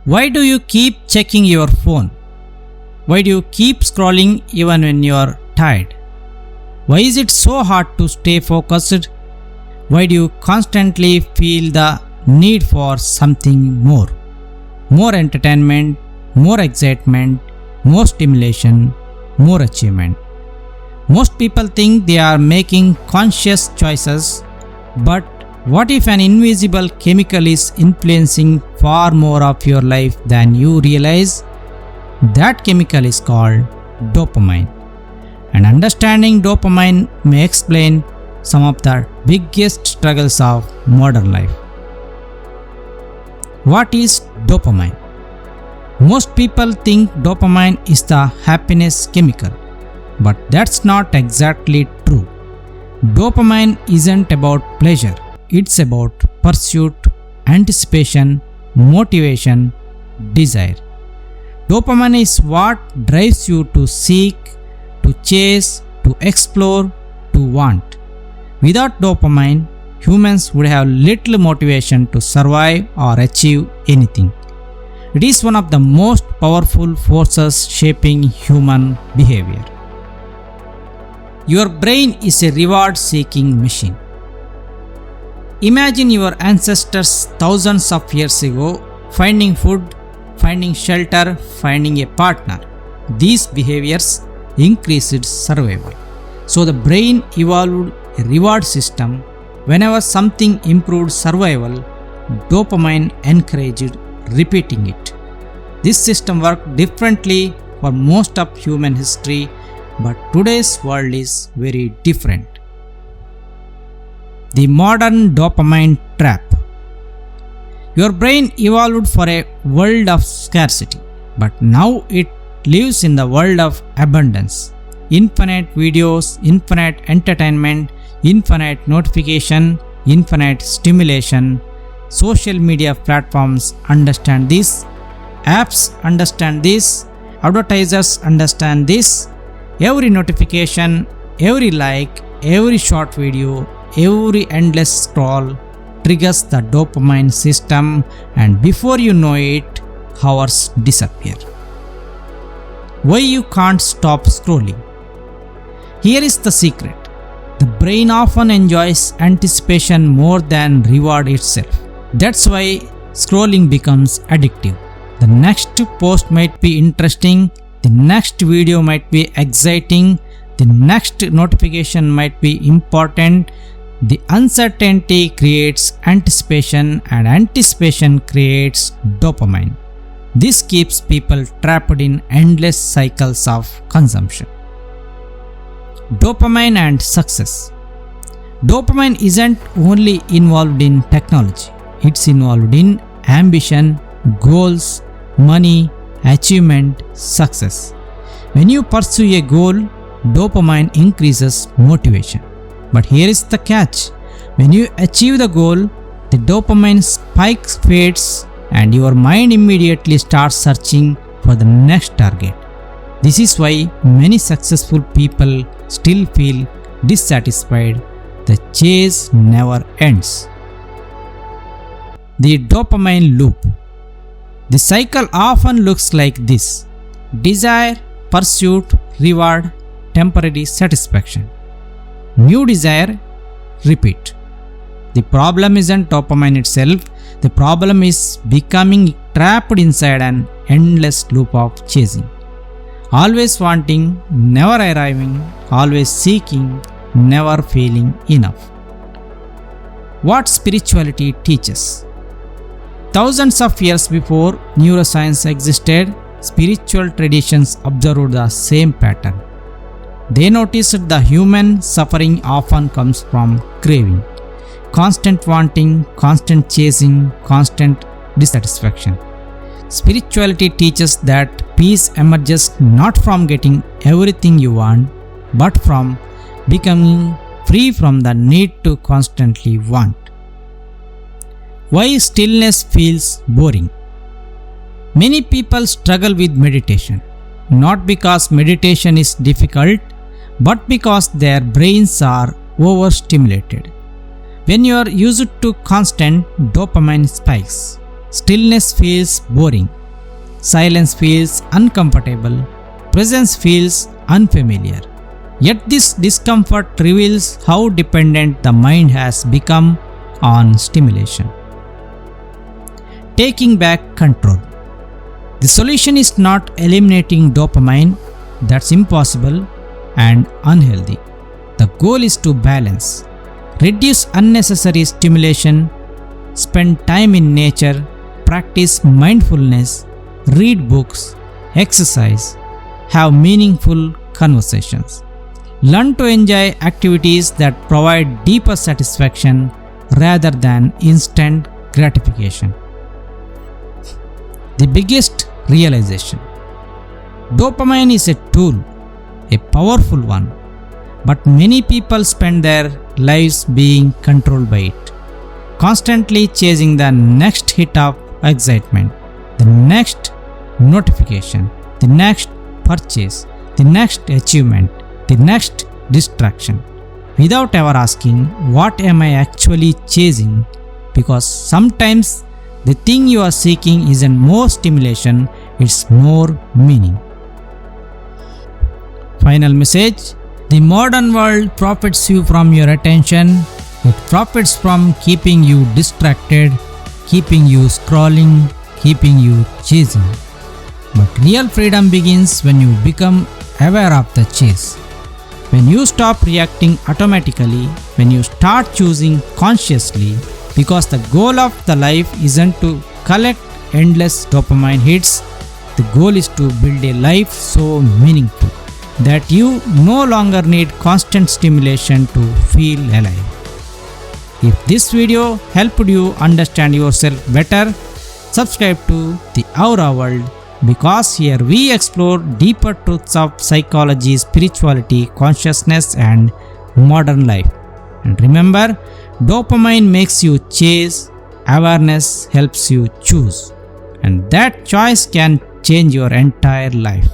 Why do you keep checking your phone? Why do you keep scrolling even when you are tired? Why is it so hard to stay focused? Why do you constantly feel the need for something more? More entertainment, more excitement, more stimulation, more achievement. Most people think they are making conscious choices, but what if an invisible chemical is influencing far more of your life than you realize? That chemical is called dopamine. And understanding dopamine may explain some of the biggest struggles of modern life. What is dopamine? Most people think dopamine is the happiness chemical, but that's not exactly true. Dopamine isn't about pleasure, it's about pursuit, anticipation, motivation, desire. Dopamine is what drives you to seek, to chase, to explore, to want. Without dopamine, humans would have little motivation to survive or achieve anything. It is one of the most powerful forces shaping human behavior. Your brain is a reward-seeking machine. Imagine your ancestors thousands of years ago finding food, finding shelter, finding a partner. These behaviors increased survival. So the brain evolved a reward system. Whenever something improved survival, dopamine encouraged repeating it. This system worked differently for most of human history, but today's world is very different. The modern dopamine trap. Your brain evolved for a world of scarcity, but now it lives in the world of abundance. Infinite videos, infinite entertainment, infinite notification, infinite stimulation. Social media platforms understand this, apps understand this, advertisers understand this. Every notification, every like, every short video, every endless scroll triggers the dopamine system, and before you know it, hours disappear. Why you can't stop scrolling? Here is the secret. The brain often enjoys anticipation more than reward itself. That's why scrolling becomes addictive. The next post might be interesting, the next video might be exciting, the next notification might be important. The uncertainty creates anticipation, and anticipation creates dopamine. This keeps people trapped in endless cycles of consumption. Dopamine and success. Dopamine isn't only involved in technology, it's involved in ambition, goals, money, achievement, success. When you pursue a goal, dopamine increases motivation. But here is the catch. When you achieve the goal, the dopamine spike fades and your mind immediately starts searching for the next target. This is why many successful people still feel dissatisfied. The chase never ends. The dopamine loop. The cycle often looks like this: desire, pursuit, reward, temporary satisfaction. New desire, repeat. The problem isn't dopamine itself, the problem is becoming trapped inside an endless loop of chasing. Always wanting, never arriving, always seeking, never feeling enough. What spirituality teaches? Thousands of years before neuroscience existed, spiritual traditions observed the same pattern. They noticed the human suffering often comes from craving, constant wanting, constant chasing, constant dissatisfaction. Spirituality teaches that peace emerges not from getting everything you want, but from becoming free from the need to constantly want. Why stillness feels boring? Many people struggle with meditation, not because meditation is difficult, but because their brains are overstimulated. When you are used to constant dopamine spikes, Stillness feels boring. Silence feels uncomfortable. Presence feels unfamiliar. Yet this discomfort reveals how dependent the mind has become on stimulation. Taking back control. The solution is not eliminating dopamine, that's impossible and unhealthy. The goal is to balance. Reduce unnecessary stimulation, spend time in nature, practice mindfulness, read books, exercise, have meaningful conversations. Learn to enjoy activities that provide deeper satisfaction rather than instant gratification. The biggest realization. Dopamine is a tool, a powerful one, but many people spend their lives being controlled by it, constantly chasing the next hit of excitement, the next notification, the next purchase, the next achievement, the next distraction, without ever asking, what am I actually chasing? Because sometimes the thing you are seeking isn't more stimulation, it's more meaning. Final message. The modern world profits you from your attention. It profits from keeping you distracted, keeping you scrolling, keeping you chasing. But real freedom begins when you become aware of the chase. When you stop reacting automatically, when you start choosing consciously, because the goal of the life isn't to collect endless dopamine hits, the goal is to build a life so meaningful that you no longer need constant stimulation to feel alive. If this video helped you understand yourself better, subscribe to the Aura World, because here we explore deeper truths of psychology, spirituality, consciousness and modern life. And remember, dopamine makes you chase, awareness helps you choose, and that choice can change your entire life.